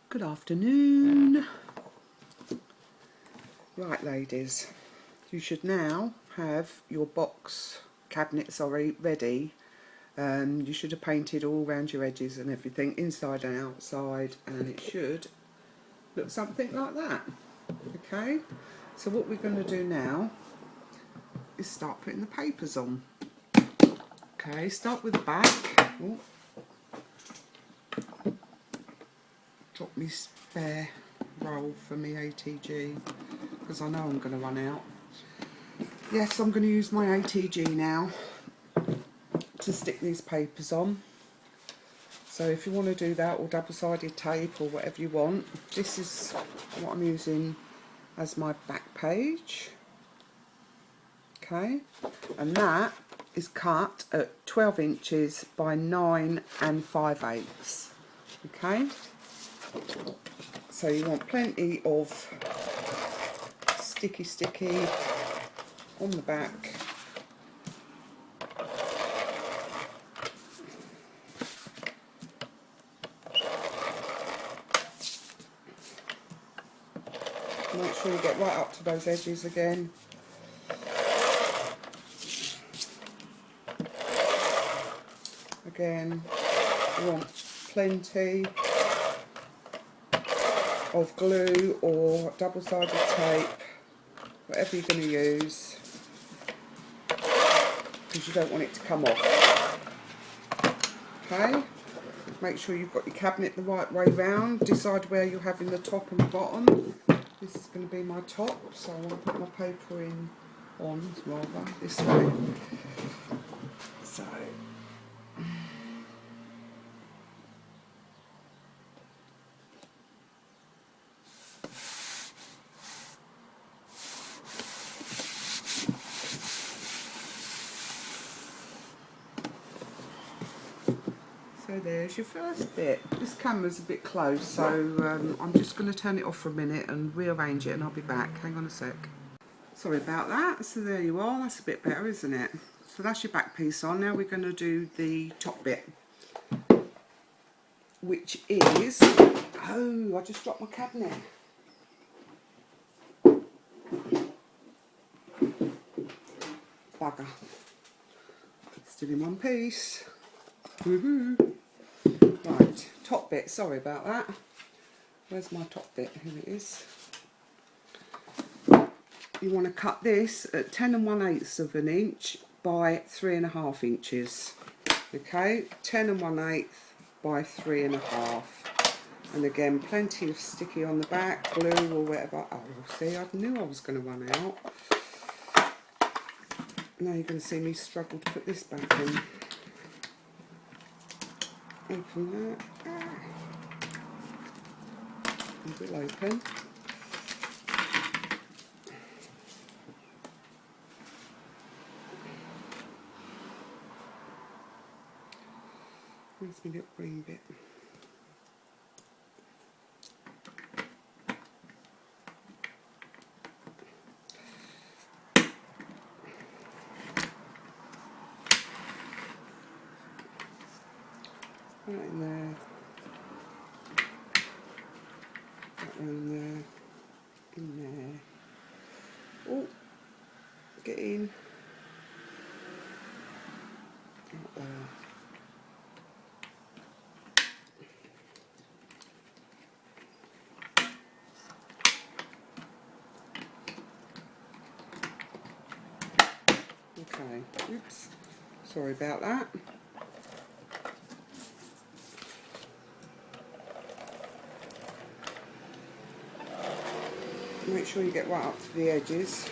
Good afternoon. Right, ladies, you should now have your box cabinet, ready. You should have painted all around your edges and everything, inside and outside, and it should look something like that. Okay, so what we're going to do now is start putting the papers on. Okay, start with the back. Ooh. Drop me spare roll for me ATG because I know I'm going to run out. Yes, I'm going to use my ATG now to stick these papers on. So if you want to do that, or double-sided tape or whatever you want, this is what I'm using as my back page. Okay, and that is cut at 12 inches by 9 5/8. Okay, so you want plenty of sticky on the back. Make sure you get right up to those edges again. Again, you want plenty of glue or double-sided tape, whatever you're going to use, because you don't want it to come off. Okay, make sure you've got your cabinet the right way round. Decide where you're having the top and the bottom. This is going to be my top, so I want to put my paper in on rather this way. So there's your first bit. This camera's a bit close, so I'm just going to turn it off for a minute and rearrange it, and I'll be back. Hang on a sec. Sorry about that. So there you are. That's a bit better, isn't it? So that's your back piece on. Now we're going to do the top bit, which is... Oh, I just dropped my cabinet. Bugger. Still in one piece. Woohoo! Right, top bit, sorry about that. Where's my top bit? Here it is. You want to cut this at 10 1/8 of an inch by 3 1/2 inches. Okay, 10 1/8 by 3 1/2. And again, plenty of sticky on the back, glue or whatever. Oh, see, I knew I was going to run out. Now you're going to see me struggle to put this back in. Open that. It will open. Where's my little green bit? Right in there. That one there. In there. Oh, get in. Out there. Okay, oops, sorry about that. Make sure you get right up to the edges.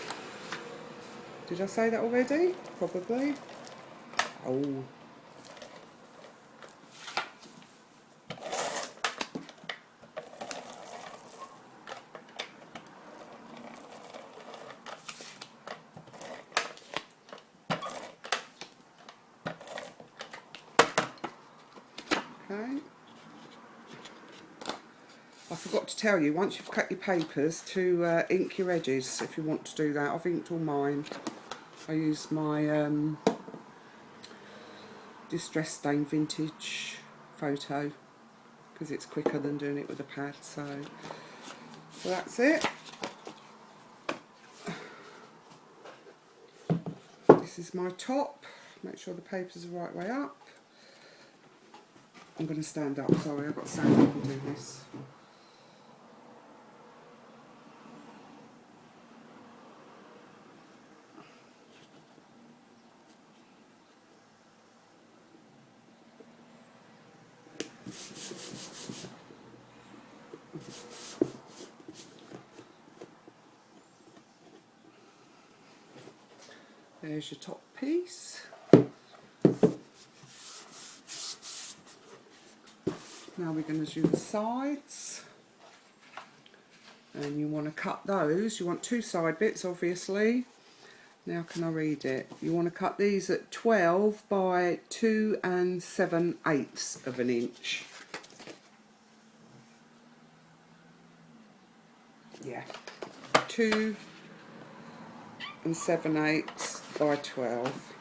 Did I say that already? Probably. Oh. Okay. I forgot to tell you, once you've cut your papers, to ink your edges if you want to do that. I've inked all mine. I used my Distress Stain Vintage photo because it's quicker than doing it with a pad. So that's it. This is my top. Make sure the paper's the right way up. I'm going to stand up, sorry, I've got to stand up and do this. There's your top piece. Now we're going to do the sides. And you want to cut those. You want 2 side bits, obviously. Now can I read it? You want to cut these at 12 by 2 7/8 of an inch. Yeah. 2 7/8 by 12.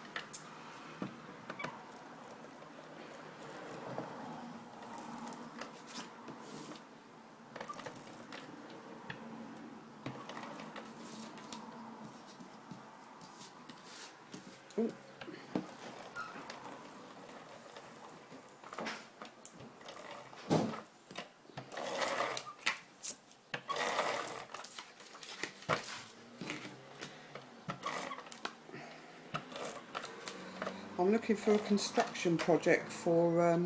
Ooh. I'm looking for a construction project for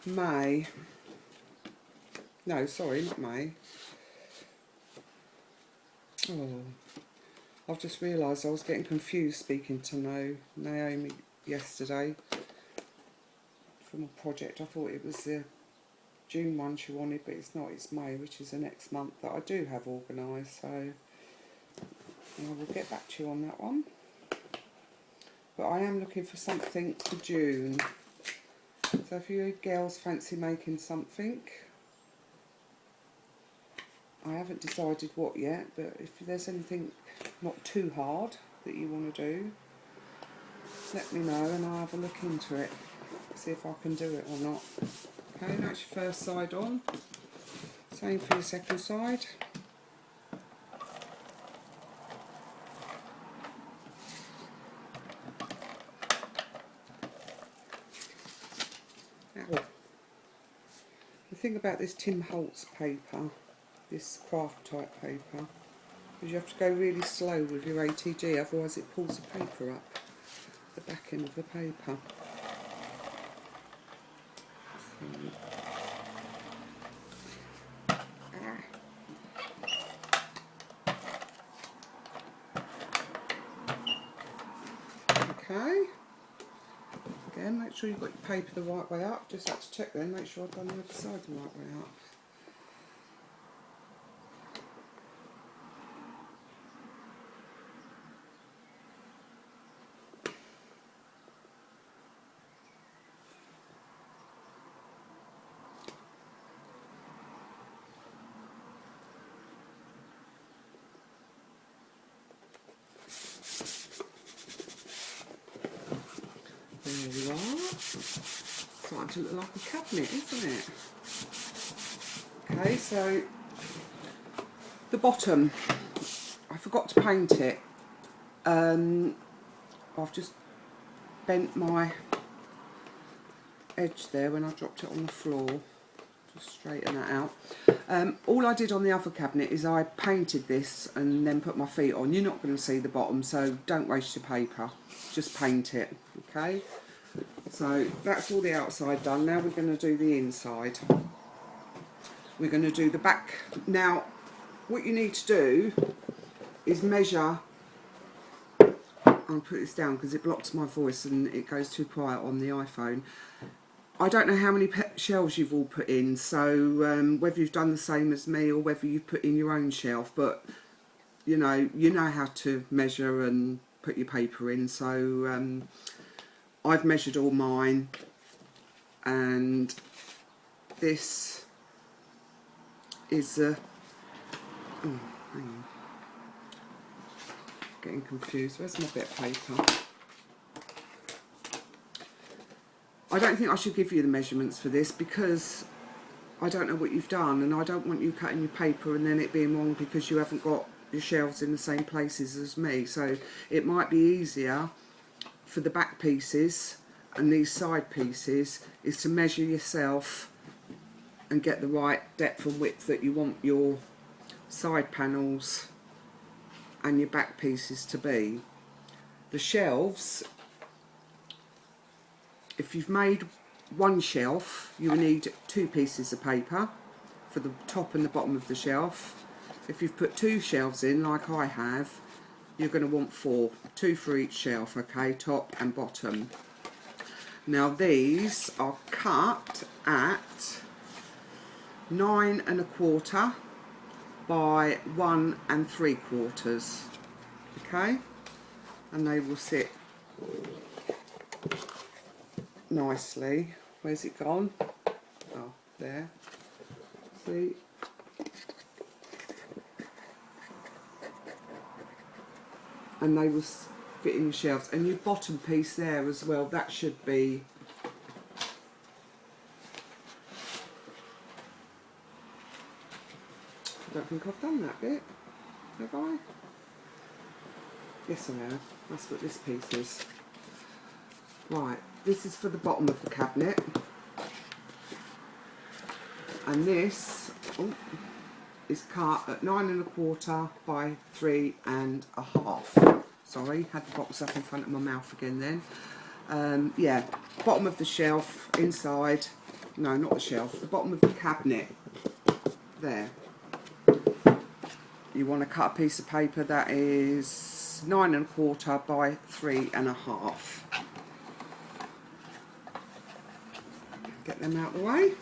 May. No, sorry, not May. Oh, I've just realised I was getting confused speaking to Naomi yesterday from a project. I thought it was the June one she wanted, but it's not, it's May, which is the next month that I do have organised, so I will get back to you on that one. But I am looking for something for June. So if you girls fancy making something, I haven't decided what yet, but if there's anything not too hard that you want to do, let me know and I'll have a look into it, see if I can do it or not. Okay, that's your first side on. Same for your second side. Now, the thing about this Tim Holtz paper, this craft type paper, is you have to go really slow with your ATG, otherwise it pulls the paper up, the back end of the paper. Okay, again make sure you've got your paper the right way up, just have to check then, make sure I've done the other side the right way up. There you are. Starting to look like a cabinet, isn't it? Okay, so the bottom, I forgot to paint it. I've just bent my edge there when I dropped it on the floor. Just straighten that out. All I did on the other cabinet is I painted this and then put my feet on. You're not going to see the bottom, so don't waste your paper. Just paint it, okay? So that's all the outside done. Now we're going to do the inside. We're going to do the back. Now, what you need to do is measure. I'll put this down because it blocks my voice and it goes too quiet on the iPhone. I don't know how many shelves you've all put in, so whether you've done the same as me or whether you've put in your own shelf, but you know how to measure and put your paper in. So I've measured all mine, and this is a hang on. Getting confused. Where's my bit of paper? I don't think I should give you the measurements for this because I don't know what you've done, and I don't want you cutting your paper and then it being wrong because you haven't got your shelves in the same places as me. So it might be easier for the back pieces and these side pieces is to measure yourself and get the right depth and width that you want your side panels and your back pieces to be. The shelves, if you've made one shelf, you will need 2 pieces of paper for the top and the bottom of the shelf. If you've put 2 shelves in, like I have, you're going to want 4, 2 for each shelf, okay, top and bottom. Now these are cut at 9 1/4 by 1 3/4, okay, and they will sit nicely. Where's it gone? Oh, there. See? And they will fit in your shelves. And your bottom piece there as well, that should be I don't think I've done that bit, have I? Yes I have. That's what this piece is. Right, this is for the bottom of the cabinet. And this is cut at 9 1/4 by 3 1/2. Sorry, had the box up in front of my mouth again then. Yeah, bottom of the shelf, inside, no not the shelf, the bottom of the cabinet, there. You want to cut a piece of paper that is 9 1/4 by 3 1/2. Get them out of the way.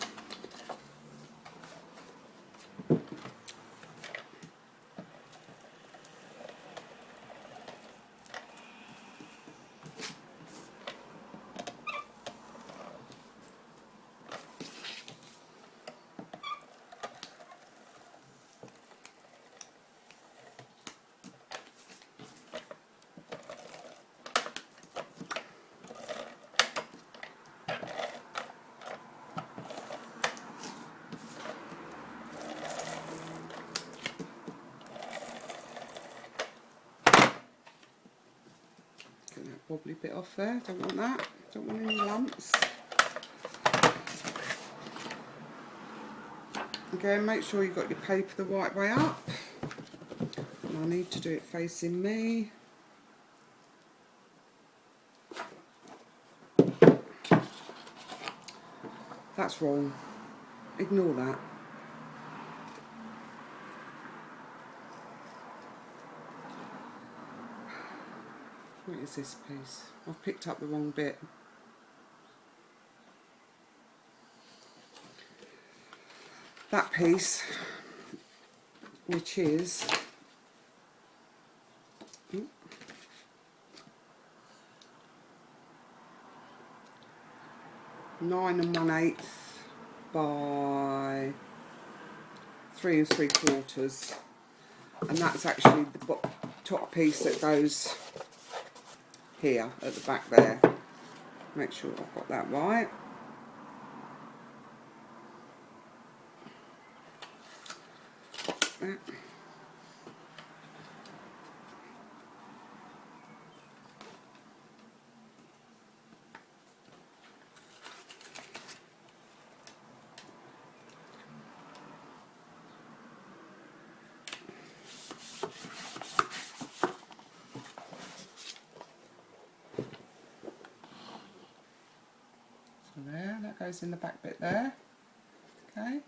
Wobbly bit off there, don't want that, don't want any lumps. Again, make sure you've got your paper the right way up. And I need to do it facing me. That's wrong, ignore that. What is this piece? I've picked up the wrong bit. That piece, which is 9 1/8 by 3 3/4, and that's actually the top piece that goes here at the back there. Make sure I've got that right. That. There, that goes in the back bit there, okay.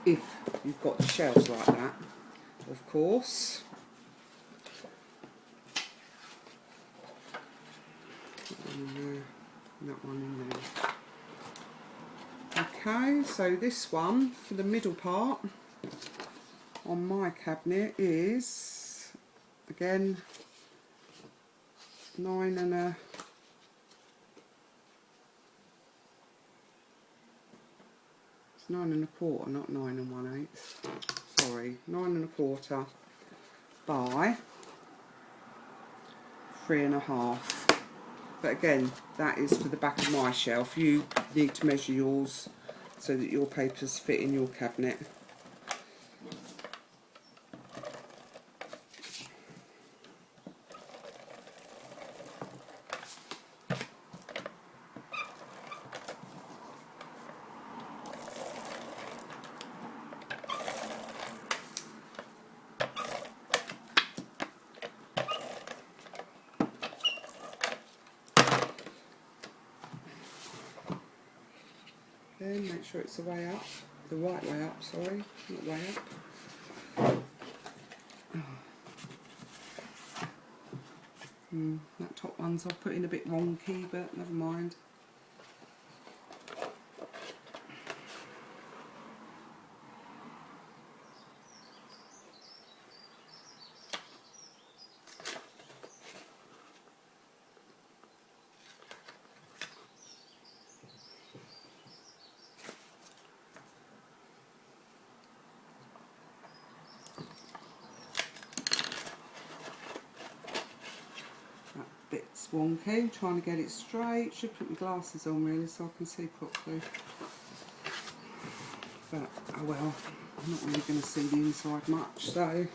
If you've got the shelves like that, of course. That one in there, that one in there. Okay, so this one, for the middle part, on my cabinet is, again, 9 1/4, not 9 1/8. Sorry, 9 1/4 by 3 1/2. But again, that is for the back of my shelf. You need to measure yours so that your papers fit in your cabinet. Then make sure it's the way up, the right way up, sorry, not way up. That top one's I've put in a bit wonky, but never mind. Bit's wonky, trying to get it straight. Should put my glasses on really so I can see properly. But oh well, I'm not really going to see the inside much, so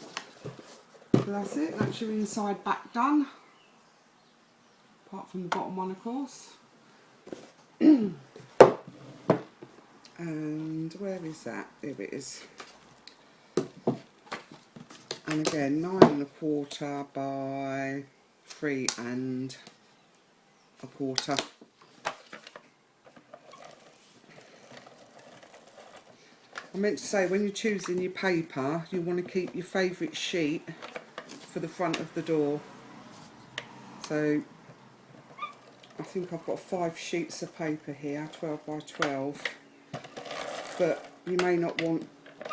that's it. That's your inside back done. Apart from the bottom one, of course. And where is that? Here it is. And again, 9 1/4 by 3 1/4. I meant to say, when you're choosing your paper, you want to keep your favourite sheet for the front of the door. So I think I've got 5 sheets of paper here, 12 by 12, but you may not want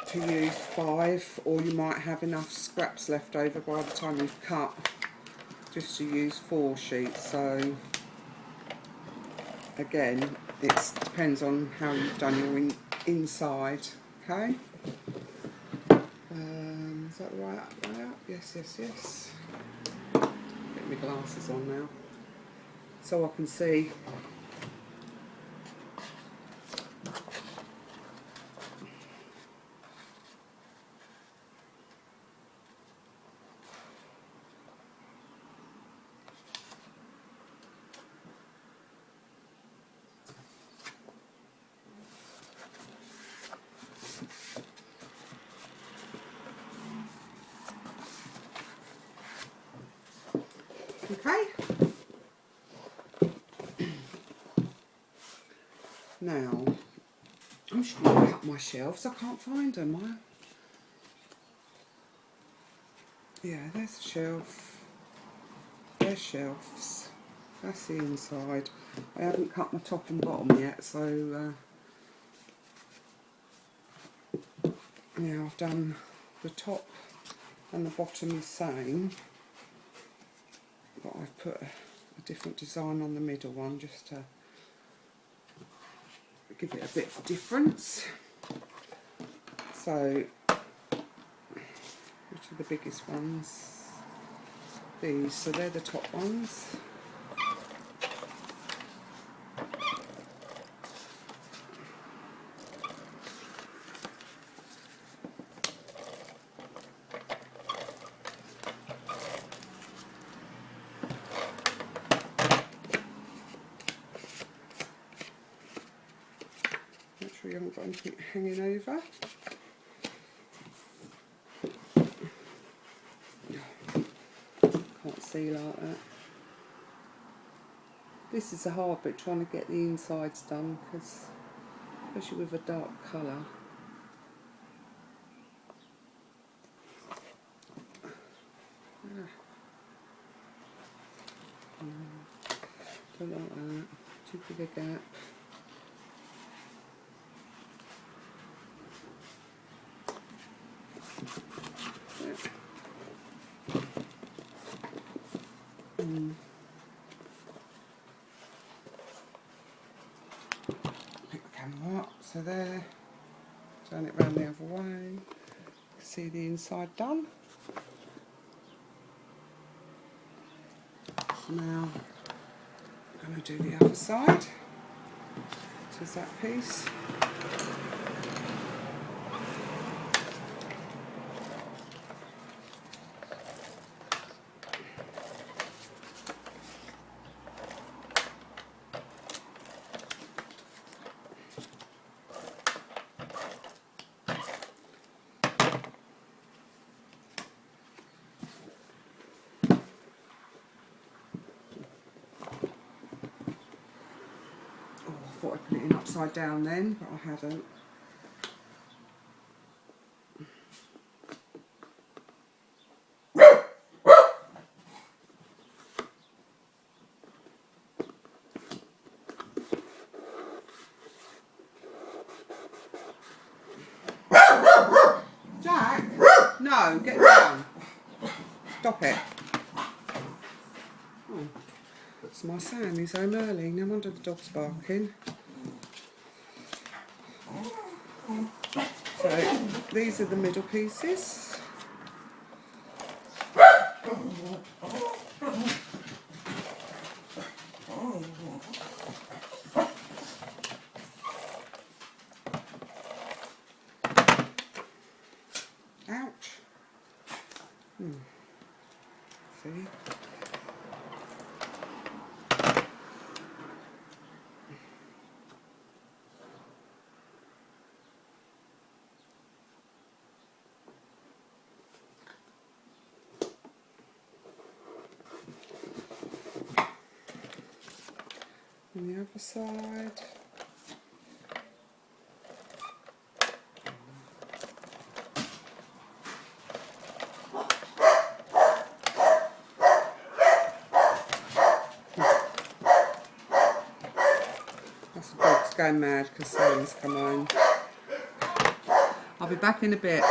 to use 5, or you might have enough scraps left over by the time you've cut just to use 4 sheets. So again, it depends on how you've done your inside. Okay, is that the way up? Yes, yes, yes. Get my glasses on now so I can see. Okay. Now, I'm just going to cut my shelves. I can't find them. Yeah, there's a shelf. There's shelves. That's the inside. I haven't cut my top and bottom yet, so yeah, I've done the top and the bottom the same. But I've put a different design on the middle one just to give it a bit of difference. So, which are the biggest ones? These, so they're the top ones. Make sure you haven't got anything hanging over. Can't see like that. This is a hard bit, trying to get the insides done, because especially with a dark colour. Don't like that. Too big a gap. Pick the camera up, so there, turn it round the other way, see the inside done. Now I'm going to do the other side. There's that piece. I thought I'd put it in upside down then, but I hadn't. Jack? No, get down. Stop it. Oh, it's my Sam, he's home early. No wonder the dog's barking. So, these are the middle pieces. Ouch. See? On the other side. That's the dog's going mad because Sam's come home. I'll be back in a bit.